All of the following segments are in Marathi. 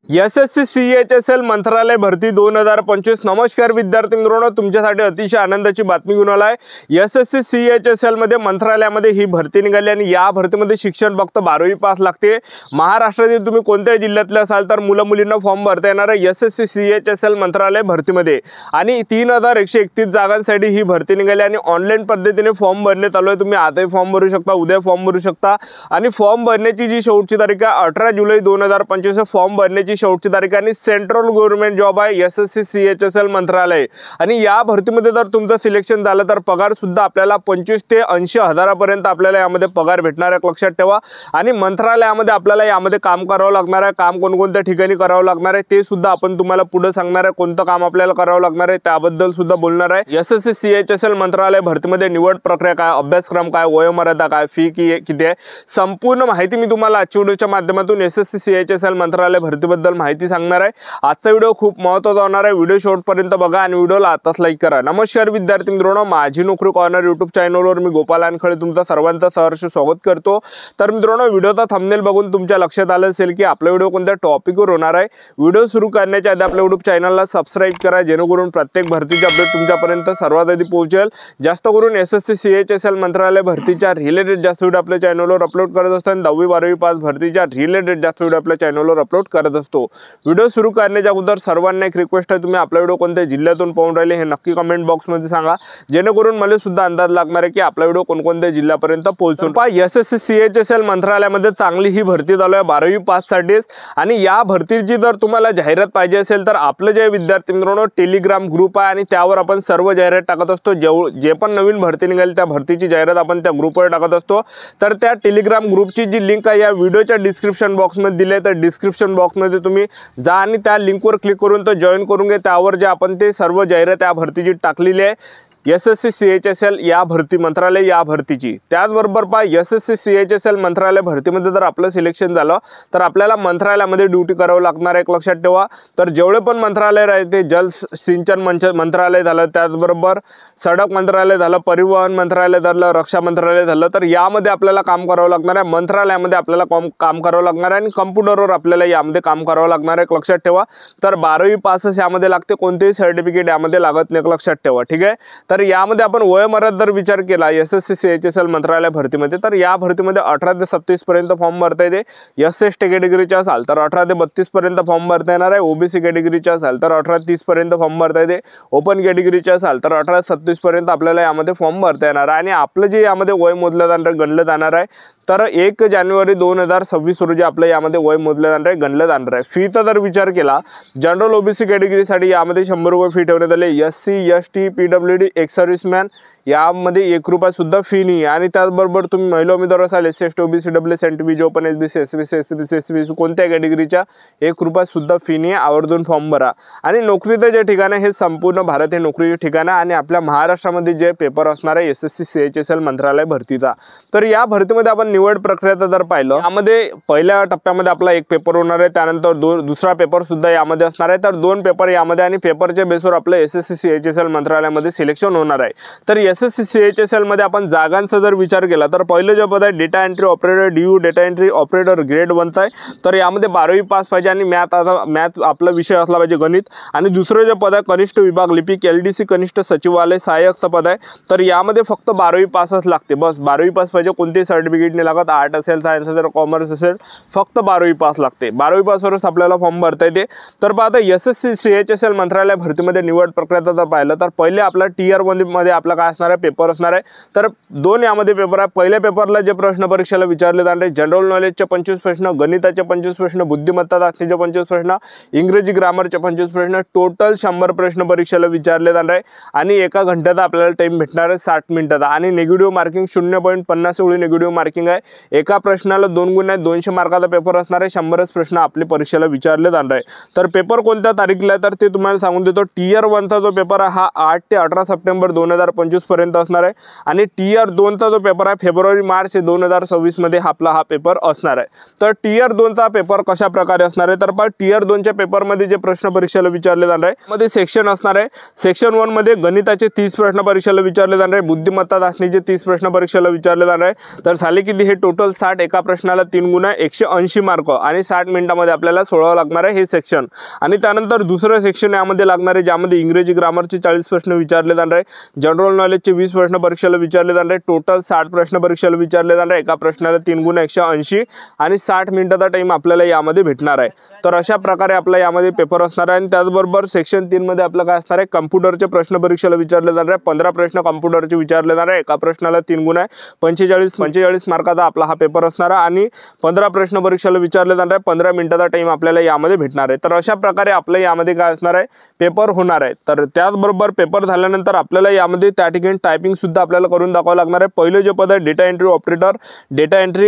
एसएससी सीएचएसएल मंत्रालय भरती 2025। नमस्कार विद्यार्थी मित्रांनो, तुमच्यासाठी अतिशय आनंदाची बातमी घेऊन आलाय। एसएससी सीएचएसएल मध्ये मंत्रालयामध्ये ही भरती निघाली आणि या भरतीमध्ये शिक्षण फक्त 12वी पास लागते। महाराष्ट्रातील तुम्ही कोणत्याही जिल्ह्यातले असाल तर मुलं मुलींना फॉर्म भरता येणार आहे एसएससी सीएचएसएल मंत्रालय भरतीमध्ये आणि 3131 जागांसाठी ही भरती निघाली आणि ऑनलाईन पद्धतीने फॉर्म भरणे चालू आहे। तुम्ही आजही फॉर्म भरू शकता, उद्या फॉर्म भरू शकता आणि फॉर्म भरण्याची जी शेवटची तारीख आहे 18 जुलै 2025 फॉर्म भरण्याची शेवटची तारीख आणि सेंट्रल गव्हर्नमेंट जॉब आहे एसएससी सीएचएसएल मंत्रालय आणि या भरतीमध्ये जर तुमचं सिलेक्शन झालं तर पगार सुद्धा आपल्याला 25 ते 80 हजारापर्यंत आपल्याला यामध्ये पगार भेटणार आहे, लक्षात ठेवा। आणि मंत्रालयामध्ये आपल्याला यामध्ये काम करावं लागणार आहे। काम कोणकोणत्या ठिकाणी करावं लागणार आहे ते सुद्धा आपण तुम्हाला पुढे सांगणार आहे। कोणतं काम आपल्याला करावं लागणार आहे त्याबद्दल सुद्धा बोलणार आहे। एसएससी सीएचएसएल मंत्रालय भरतीमध्ये निवड प्रक्रिया काय, अभ्यासक्रम काय, वयोमर्यादा काय, फी किती आहे, संपूर्ण माहिती मी तुम्हाला आजच्या व्हिडिओच्या माध्यमातून एसएससी सीएचएसएल मंत्रालय भरतीबद्दल माहिती सांगणार आहे। आजचा व्हिडिओ खूप महत्त्वाचा होणार आहे। व्हिडिओ शेवटपर्यंत बघा आणि व्हिडिओला आताच लाईक करा। नमस्कार विद्यार्थी मित्रांनो, माझी नोकरी कॉर्नर यूट्यूब चॅनलवर मी गोपाल अनखळे तुमचं सर्वांचं सहर्ष स्वागत करतो। तर मित्रांनो, व्हिडिओचा थंबनेल बघून तुमच्या लक्षात आलं असेल की आपला व्हिडिओ कोणत्या टॉपिकवर होणार आहे। व्हिडिओ सुरू करण्याच्या आधी आपल्या यूट्यूब चॅनलला सबस्क्राइब करा, जेणेकरून प्रत्येक भरतीचे अपडेट तुमच्यापर्यंत सर्वात आधी पोहोचेल। जास्त करून एसएससी सीएचएसएल मंत्रालय भरतीच्या रिलेटेड जास्त व्हिडिओ आपल्या चॅनलवर अपलोड करत असतो आणि 10वी 12वी पास भरतीच्या रिलेटेड जास्त व्हिडिओ आपल्या चॅनलवर अपलोड करत असतो। व्हिडिओ सुरू करण्याच्या अगोदर सर्वांना एक रिक्वेस्ट आहे, तुम्ही आपला व्हिडिओ कोणत्या जिल्ह्यातून पाहून राहिले हे नक्की कमेंट बॉक्समध्ये सांगा, जेणेकरून मला सुद्धा अंदाज लागणार आहे की आपला व्हिडिओ कोणकोणत्या जिल्ह्यापर्यंत पोहोचून पहा। एसएससी सीएचएसएल मंत्रालयामध्ये चांगली ही भरती चालू आहे 12वी पाससाठीच आणि या भरतीची जर तुम्हाला जाहिरात पाहिजे असेल तर आपलं जे विद्यार्थी मित्रांनो टेलिग्राम ग्रुप आहे आणि त्यावर आपण सर्व जाहिरात टाकत असतो। जे पण नवीन भरती निघाली त्या भरतीची जाहिरात आपण त्या ग्रुपवर टाकत असतो। तर त्या टेलिग्राम ग्रुपची जी लिंक आहे या व्हिडिओच्या डिस्क्रिप्शन बॉक्समध्ये दिली आहे, तर डिस्क्रिप्शन बॉक्समध्ये तुम्ही जा आणि त्या लिंकवर क्लिक करून तो जॉईन करून घे। त्यावर जे आपण ते सर्व जाहिरात या भरतीची टाकलेली आहे एसएससी सीएचएसएल या भरती मंत्रालय या भरतीची। त्याचबरोबर पहा, एसएससी सीएचएसएल मंत्रालय भरतीमध्ये जर आपलं सिलेक्शन झालं तर आपल्याला मंत्रालयामध्ये ड्युटी करावं लागणार आहे, लक्षात ठेवा। तर जेवढे पण मंत्रालय राहते, जल सिंचन मंत्रालय झालं, त्याचबरोबर सडक मंत्रालय झालं, परिवहन मंत्रालय झालं, रक्षा मंत्रालय झालं, तर यामध्ये आपल्याला काम करावं लागणार आहे। मंत्रालयामध्ये आपल्याला काम करावं लागणार आहे आणि कम्प्युटरवर आपल्याला यामध्ये काम करावं लागणार आहे, लक्षात ठेवा। तर 12वी पासच यामध्ये लागते, कोणतेही सर्टिफिकेट यामध्ये लागत नाही, लक्षात ठेवा, ठीक आहे। तर यामध्ये आपण वयोमर्यादा जर विचार केला एसएससी सीएचएसएल मंत्रालय भरतीमध्ये तर या भरतीमध्ये 18 ते 37 पर्यंत फॉर्म भरता येते। एससी कॅटेगरीचे असाल तर 18 ते 32 पर्यंत फॉर्म भरता येणार आहे। ओबीसी कॅटेगरीचे असाल तर 18 ते 30 पर्यंत फॉर्म भरता येते। ओपन कॅटेगरीचे असाल तर 18 ते 37 पर्यंत आपल्याला यामध्ये फॉर्म भरता येणार आहे आणि आपलं जे यामध्ये वय मोजलं जाणार गणलं जाणार आहे तर 1 जानेवारी 2026 रोजी आपलं यामध्ये वय मोजलं जाणार आहे, गणलं जाणार आहे। फीचा जर विचार केला जनरल ओबीसी कॅटेगरीसाठी यामध्ये 100 रुपये फी ठेवण्यात आली। SC ST PWD ex serviceman यामध्ये 1 रुपया सुद्धा फी नाही आणि त्याचबरोबर तुम्ही महिला उमेदवार असाल SC ST OBC W NTB open SBC SBC SBC SBC कोणत्या कॅटेगरीच्या 1 रुपया सुद्धा फी नाही, आवर्जून फॉर्म भरा। आणि नोकरीचं जे ठिकाण आहे हे संपूर्ण भारत हे नोकरीचे ठिकाण आहे आणि आपल्या महाराष्ट्रामध्ये जे पेपर असणार आहे एसएससी सीएचएसएल मंत्रालय भरतीचा। तर या भरतीमध्ये आपण निवड प्रक्रियाचं जर पाहिलं यामध्ये पहिल्या टप्प्यामध्ये आपला एक पेपर होणार आहे, त्यानंतर दुसरा पेपर सुद्धा यामध्ये असणार आहे। तर 2 पेपर यामध्ये आणि पेपरच्या बेसवर आपलं एसएससी सीएचएसएल मंत्रालयामध्ये सिलेक्शन होणार आहे। तर एसएससी सीएचएसएल मध्ये आपण जागांचा जर विचार केला तर पहिलं जे पद आहे data entry operator DU data entry operator grade 1 आहे। तर यामध्ये 12वी पास पाहिजे आणि मॅथ आपला विषय असला पाहिजे गणित। आणि दुसरं जे पद आहे कनिष्ठ विभाग लिपिक एलडीसी कनिष्ठ सचिवालय सहाय्यकचं पद आहे। तर यामध्ये फक्त 12वी पासच लागते, बस 12वी पास पाहिजे, कोणतेही सर्टिफिकेट नाही लागत। आर्ट असेल, सायन्स असेल, कॉमर्स असेल, फक्त 12वी पास लागते। 12वी पासवरच आपल्याला फॉर्म भरता येते। तर पाहता एसएससी सीएचएसएल मंत्रालय भरतीमध्ये निवड प्रक्रिया जर पाहिलं तर पहिले आपला टियर 1 मध्ये आपला काय असणार आहे पेपर असणार आहे। तर 2 यामध्ये पेपर आहे। पहिल्या पेपरला जे प्रश्न परीक्षेला विचारले जाणारे जनरल नॉलेजचे 25 प्रश्न, गणिताचे 25 प्रश्न, बुद्धिमत्ता चाचणीचे 25 प्रश्न, इंग्रजी ग्रामरचे 25 प्रश्न, टोटल 100 प्रश्न परीक्षेला विचारले जाणार आहे आणि 1 घंट्याचा आपल्याला टाइम भेटणार आहे 60 मिनिटाचा आणि निगेटिव्ह मार्किंग 0.50 एवढी निगेटिव्ह मार्किंग आहे। एका प्रश्नाला 2 गुण आहे, 200 मार्काचा पेपर असणार आहे। 100च प्रश्न आपल्या परीक्षेला विचारले जाणार आहे। तर पेपर कोणत्या तारीखला आहे तर ते तुम्हाला सांगून देतो। टियर 1चा जो पेपर आहे हा 8 ते 18 सप्टेंबर 2025 पर्यंत असणार आहे आणि टियर 2चा जो पेपर आहे फेब्रुवारी मार्च 2026 मध्ये आपला हा पेपर असणार आहे। तर टियर 2चा पेपर कशा प्रकारे असणार आहे, तर पहा टियर 2च्या पेपरमध्ये जे प्रश्न परीक्षेला विचारले जाणार आहे मध्ये सेक्शन असणार आहे। सेक्शन 1 मध्ये गणिताचे 30 प्रश्न परीक्षेला विचारले जाणार आहे, बुद्धिमत्ता चाचणीचे 30 प्रश्न परीक्षेला विचारले जाणार आहे। तर झाले किती हे टोटल 60, एका प्रश्नाला 3 गुणा 180 मार्क आणि 60 मिनिटांमध्ये आपल्याला सोडवावं लागणार आहे हे सेक्शन। आणि त्यानंतर दुसरं सेक्शन यामध्ये लागणार आहे ज्यामध्ये इंग्रजी ग्रामरचे 40 प्रश्न विचारले जाणार आहे, जनरल नॉलेजचे 20 प्रश्न परीक्षेला विचारले जाणार आहे, टोटल 60 प्रश्न परीक्षेला विचारले जाणार आहे, एका प्रश्नाला 3 गुणा 180 आणि 60 मिनिटाचा टाइम आपल्याला यामध्ये भेटणार आहे। तर अशा प्रकारे आपला यामध्ये पेपर असणार आहे। आणि त्याचबरोबर सेक्शन 3 मध्ये आपलं काय असणार आहे, कम्प्युटरचे प्रश्न परीक्षेला विचारले जाणार आहे, 15 प्रश्न कम्प्युटरचे विचारले जाणार आहे, एका प्रश्नाला 3 गुणा 45 मार्काचा आपला हा पेपर असणार आहे आणि 15 प्रश्न परीक्षेला विचारले जाणार आहे, 15 मिनिटाचा टाइम आपल्याला यामध्ये भेटणार आहे। तर अशा प्रकारे आपलं यामध्ये काय असणार आहे, पेपर होणार आहे। तर त्याचबरोबर पेपर झाल्यानंतर आपल्याला यामध्ये त्या ठिकाणी टायपिंग सुद्धा आपल्याला करून दाखवावं लागणार आहे। पहिलं जे पद आहे डेटा एंट्री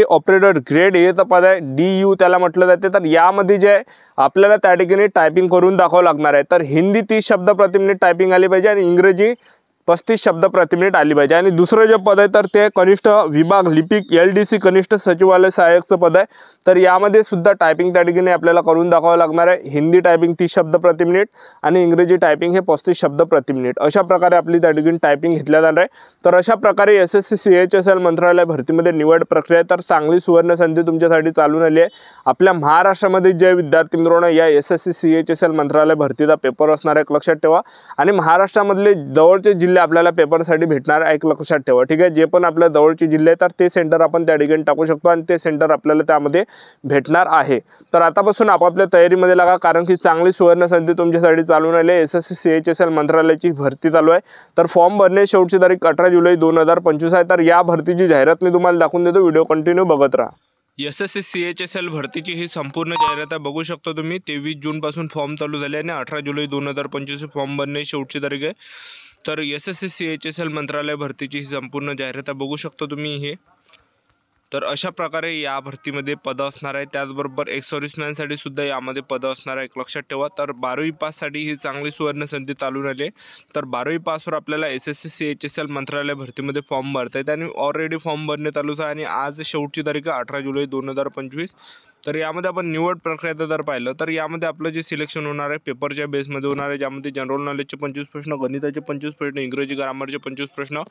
ऑपरेटर ग्रेड एचं पद आहे, DU त्याला म्हटलं जाते। तर यामध्ये जे आहे आपल्याला त्या ठिकाणी टायपिंग करून दाखवावं लागणार आहे। तर हिंदी 30 शब्द प्रति मिनिट टायपिंग आली पाहिजे आणि इंग्रजी 35 शब्द प्रति मिनिट आली पाहिजे। आणि दुसरं जे पद आहे तर ते कनिष्ठ विभाग लिपिक LDC कनिष्ठ सचिवालय सहाय्यकचं पद आहे। तर यामध्ये सुद्धा टायपिंग त्या ठिकाणी आपल्याला करून दाखवावं लागणार आहे। हिंदी टायपिंग 30 शब्द प्रति मिनिट आणि इंग्रजी टायपिंग हे 35 शब्द प्रति मिनिट, अशा प्रकारे आपली त्या ठिकाणी टायपिंग घेतल्या जाणार आहे। तर अशा प्रकारे SSC CHSL मंत्रालय भरतीमध्ये निवड प्रक्रिया तर चांगली सुवर्ण संधी तुमच्यासाठी चालून आली आहे। आपल्या महाराष्ट्रामध्ये जे विद्यार्थी मित्रांनो या SSC CHSL मंत्रालय भरतीचा पेपर असणार आहे, लक्षात ठेवा। आणि महाराष्ट्रामधले जवळचे जिल्हे आपल्याला पेपरसाठी भेटणार आहे, एक लक्षात ठेवा, ठीक आहे। जे पण आपल्या जवळचे जिल्हे तर ते सेंटर आपण त्या ठिकाणी टाकू शकतो आणि ते सेंटर आपल्याला त्यामध्ये भेटणार आहे। तर आतापासून आपापल्या तयारीमध्ये लागा, कारण की चांगली सुवर्ण संधी तुमच्यासाठी चालून आली आहे। SSC CHSL मंत्रालयाची भरती चालू आहे। तर फॉर्म भरणे शेवटची तारीख 18 जुलै 2025 आहे। तर या भरतीची जाहिरात मी तुम्हाला दाखवून देतो, व्हिडिओ कंटिन्यू बघत राहा। SSC CHSL भरतीची ही संपूर्ण जाहिरात बघू शकता तुम्ही। 23 जून पासून फॉर्म चालू झाले आणि 18 जुलै 2025 फॉर्म भरणे शेवटची तारीख आहे। तर SSC CHSL मंत्रालय भरतीची ही संपूर्ण जाहिरात बघू शकता तुम्ही हे। तर अशा प्रकारे या भरतीमध्ये पद असणार आहे। त्याचबरोबर एक सर्व्हिसमॅनसाठी सुद्धा यामध्ये पद असणार आहे, एक लक्षात ठेवा। तर 12वी पाससाठी ही चांगली सुवर्ण संधी चालून आली आहे। तर 12वी पासवर आपल्याला SSC CHSL मंत्रालय भरतीमध्ये फॉर्म भरता येते आणि ऑलरेडी फॉर्म भरणे चालूच आहे आणि आज शेवटची तारीख 18 जुलै 2025। तर यामध्ये आपण निवड प्रक्रिया जर पाहिलं तर यामध्ये आपलं जे सिलेक्शन होणार आहे पेपरच्या बेसमध्ये होणार आहे, ज्यामध्ये जनरल नॉलेजचे 25 प्रश्न, गणिताचे 25 प्रश्न, इंग्रजी ग्रामरचे 25 प्रश्न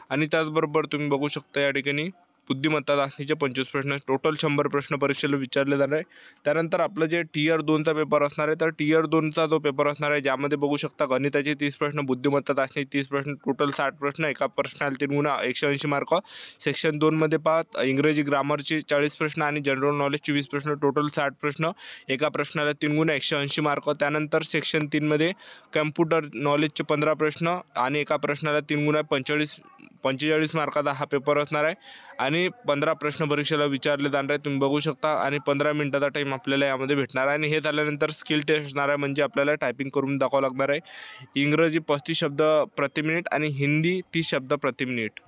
आणि त्याचबरोबर तुम्ही बघू शकता या ठिकाणी बुद्धिमत्ता चाचणीचे 25 प्रश्न, टोटल 100 प्रश्न परीक्षेला विचारले जाणार आहे। त्यानंतर आपलं जे टियर 2चा पेपर असणार आहे, तर टियर 2चा जो पेपर असणार आहे ज्यामध्ये बघू शकता गणिताचे 30 प्रश्न, बुद्धिमत्ता चाचणी 30 प्रश्न, टोटल 60 प्रश्न, एका प्रश्नाला 3 गुणा 180 मार्क। सेक्शन 2 मध्ये पहा इंग्रजी ग्रामरचे 40 प्रश्न आणि जनरल नॉलेजचे 20 प्रश्न, टोटल 60 प्रश्न, एका प्रश्नाला 3 गुणा 180 मार्क। त्यानंतर सेक्शन 3 मध्ये कम्प्युटर नॉलेजचे 15 प्रश्न आणि एका प्रश्नाला 3 गुणा 45 मार्काचा हा पेपर असणार आहे आणि 15 प्रश्न परीक्षेला विचारले जाणार आहे, तुम्ही बघू शकता। आणि 15 मिनिटाचा टाइम आपल्याला यामध्ये भेटणार आहे। आणि हे झाल्यानंतर स्किल टेस्ट असणार आहे, म्हणजे आपल्याला टायपिंग करून दाखवावं लागणार आहे। इंग्रजी 35 शब्द प्रति मिनिट आणि हिंदी 30 शब्द प्रति मिनिट।